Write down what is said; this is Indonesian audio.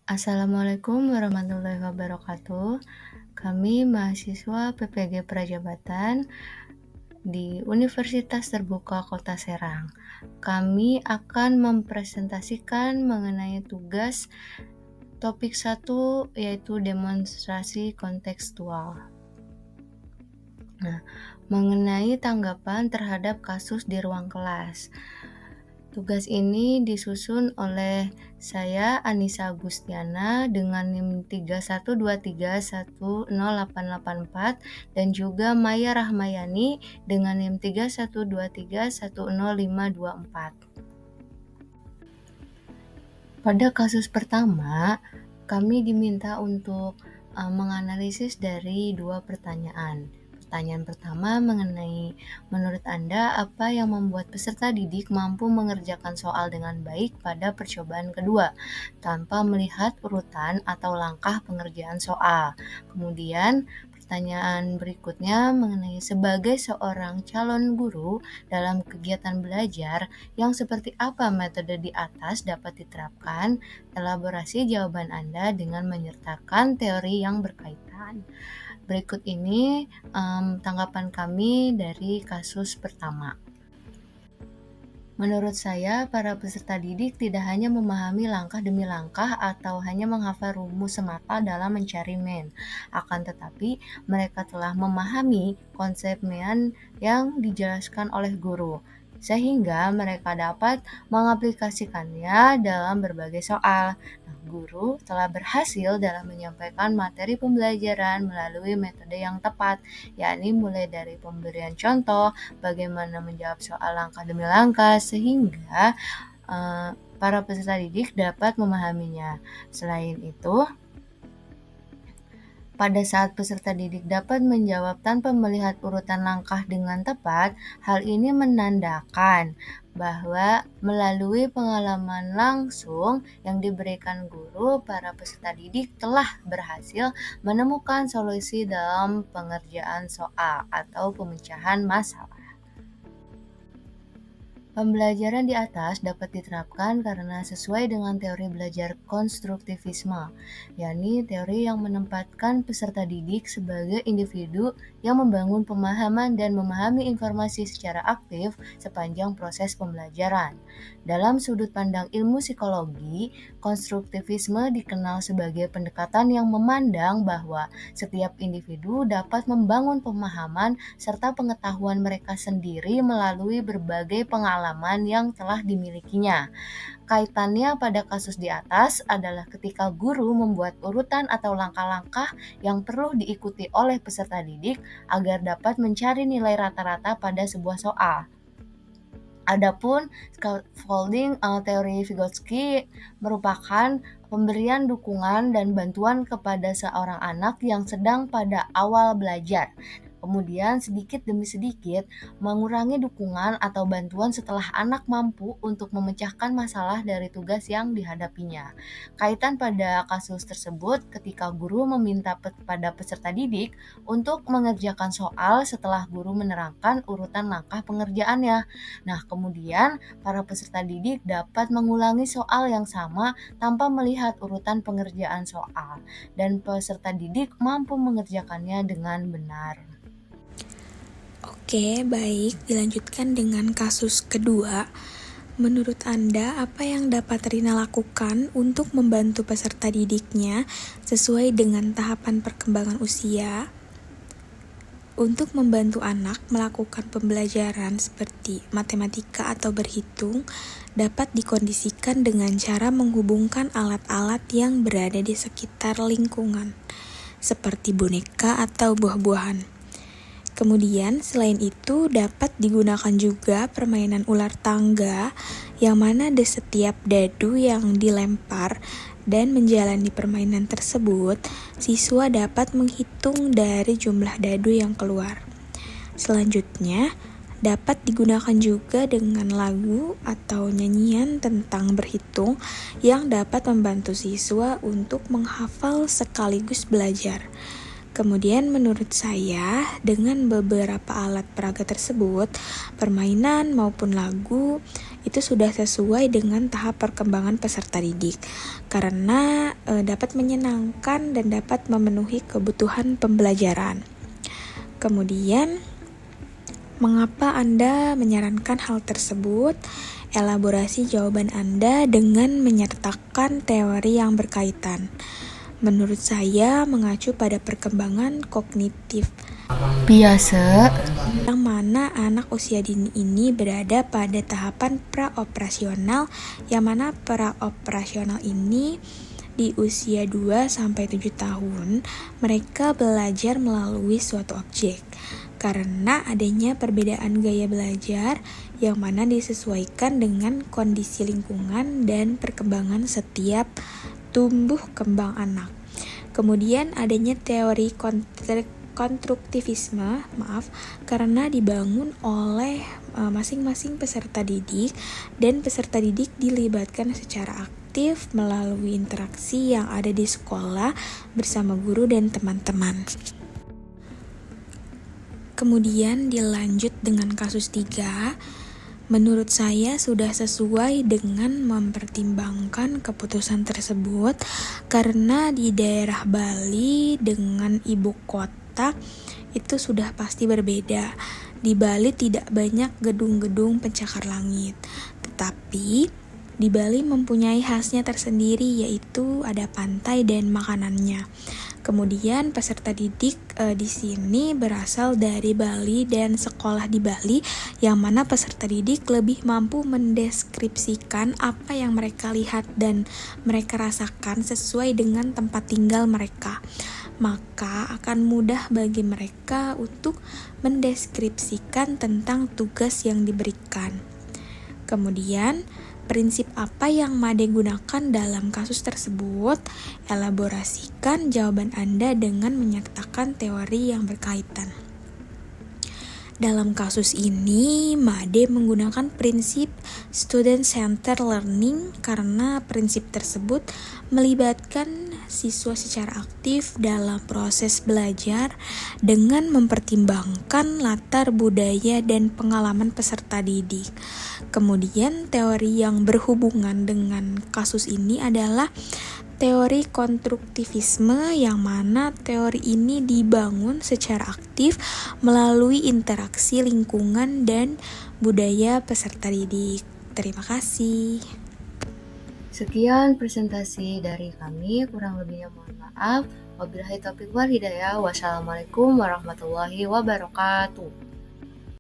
Assalamualaikum warahmatullahi wabarakatuh. Kami mahasiswa PPG Prajabatan di Universitas Terbuka Kota Serang. Kami akan mempresentasikan mengenai tugas topik 1 yaitu demonstrasi kontekstual. Mengenai tanggapan terhadap kasus di ruang kelas. Tugas ini disusun oleh saya, Anissa Agustiana, dengan NIM 3123108884 dan juga Maya Rahmayani dengan NIM 3123100524. Pada kasus pertama, kami diminta untuk menganalisis dari 2 pertanyaan. Pertanyaan pertama mengenai, menurut Anda apa yang membuat peserta didik mampu mengerjakan soal dengan baik pada percobaan kedua, tanpa melihat urutan atau langkah pengerjaan soal. Kemudian, pertanyaan berikutnya mengenai sebagai seorang calon guru dalam kegiatan belajar yang seperti apa metode di atas dapat diterapkan. Elaborasi jawaban Anda dengan menyertakan teori yang berkaitan. Berikut ini tanggapan kami dari kasus pertama. Menurut saya, para peserta didik tidak hanya memahami langkah demi langkah atau hanya menghafal rumus semata dalam mencari MEN. Akan tetapi, mereka telah memahami konsep MEN yang dijelaskan oleh guru, sehingga mereka dapat mengaplikasikannya dalam berbagai soal. Guru telah berhasil dalam menyampaikan materi pembelajaran melalui metode yang tepat, yakni mulai dari pemberian contoh, bagaimana menjawab soal langkah demi langkah, sehingga para peserta didik dapat memahaminya. Selain itu, pada saat peserta didik dapat menjawab tanpa melihat urutan langkah dengan tepat, hal ini menandakan bahwa melalui pengalaman langsung yang diberikan guru, para peserta didik telah berhasil menemukan solusi dalam pengerjaan soal atau pemecahan masalah. Pembelajaran di atas dapat diterapkan karena sesuai dengan teori belajar konstruktivisme, yakni teori yang menempatkan peserta didik sebagai individu yang membangun pemahaman dan memahami informasi secara aktif sepanjang proses pembelajaran. Dalam sudut pandang ilmu psikologi, konstruktivisme dikenal sebagai pendekatan yang memandang bahwa setiap individu dapat membangun pemahaman serta pengetahuan mereka sendiri melalui berbagai pengalaman yang telah dimilikinya. Kaitannya pada kasus di atas adalah ketika guru membuat urutan atau langkah-langkah yang perlu diikuti oleh peserta didik agar dapat mencari nilai rata-rata pada sebuah soal. Adapun scaffolding teori Vygotsky merupakan pemberian dukungan dan bantuan kepada seorang anak yang sedang pada awal belajar. Kemudian sedikit demi sedikit mengurangi dukungan atau bantuan setelah anak mampu untuk memecahkan masalah dari tugas yang dihadapinya. Kaitan pada kasus tersebut ketika guru meminta kepada peserta didik untuk mengerjakan soal setelah guru menerangkan urutan langkah pengerjaannya. Nah, kemudian para peserta didik dapat mengulangi soal yang sama tanpa melihat urutan pengerjaan soal, dan peserta didik mampu mengerjakannya dengan benar. Oke, baik. Dilanjutkan dengan kasus kedua. Menurut Anda, apa yang dapat Rina lakukan untuk membantu peserta didiknya sesuai dengan tahapan perkembangan usia? Untuk membantu anak melakukan pembelajaran seperti matematika atau berhitung, dapat dikondisikan dengan cara menghubungkan alat-alat yang berada di sekitar lingkungan, seperti boneka atau buah-buahan. Kemudian selain itu dapat digunakan juga permainan ular tangga yang mana di setiap dadu yang dilempar dan menjalani permainan tersebut, siswa dapat menghitung dari jumlah dadu yang keluar. Selanjutnya, dapat digunakan juga dengan lagu atau nyanyian tentang berhitung yang dapat membantu siswa untuk menghafal sekaligus belajar. Kemudian menurut saya, dengan beberapa alat peraga tersebut, permainan maupun lagu, itu sudah sesuai dengan tahap perkembangan peserta didik karena dapat menyenangkan dan dapat memenuhi kebutuhan pembelajaran. Kemudian, mengapa Anda menyarankan hal tersebut? Elaborasi jawaban Anda dengan menyertakan teori yang berkaitan. Menurut saya, mengacu pada perkembangan kognitif Biasa, yang mana anak usia dini ini berada pada tahapan praoperasional, yang mana praoperasional ini di usia 2-7 tahun mereka belajar melalui suatu objek karena adanya perbedaan gaya belajar yang mana disesuaikan dengan kondisi lingkungan dan perkembangan setiap tumbuh kembang anak. Kemudian adanya teori konstruktivisme, karena dibangun oleh masing-masing peserta didik dan peserta didik dilibatkan secara aktif melalui interaksi yang ada di sekolah bersama guru dan teman-teman. Kemudian dilanjut dengan kasus 3. Menurut saya sudah sesuai dengan mempertimbangkan keputusan tersebut karena di daerah Bali dengan ibu kota itu sudah pasti berbeda. Di Bali tidak banyak gedung-gedung pencakar langit, tetapi di Bali mempunyai khasnya tersendiri, yaitu ada pantai dan makanannya. Kemudian peserta didik di sini berasal dari Bali dan sekolah di Bali, yang mana peserta didik lebih mampu mendeskripsikan apa yang mereka lihat dan mereka rasakan sesuai dengan tempat tinggal mereka. Maka akan mudah bagi mereka untuk mendeskripsikan tentang tugas yang diberikan. Kemudian, prinsip apa yang Made gunakan dalam kasus tersebut? Elaborasikan jawaban Anda dengan menyertakan teori yang berkaitan. Dalam kasus ini, Made menggunakan prinsip student-centered learning karena prinsip tersebut melibatkan siswa secara aktif dalam proses belajar dengan mempertimbangkan latar budaya dan pengalaman peserta didik. Kemudian, teori yang berhubungan dengan kasus ini adalah teori konstruktivisme, yang mana teori ini dibangun secara aktif melalui interaksi lingkungan dan budaya peserta didik. Terima kasih. sekian presentasi dari kami, kurang lebihnya mohon maaf. Wabillahi taufiq wal hidayah. Wassalamualaikum warahmatullahi wabarakatuh.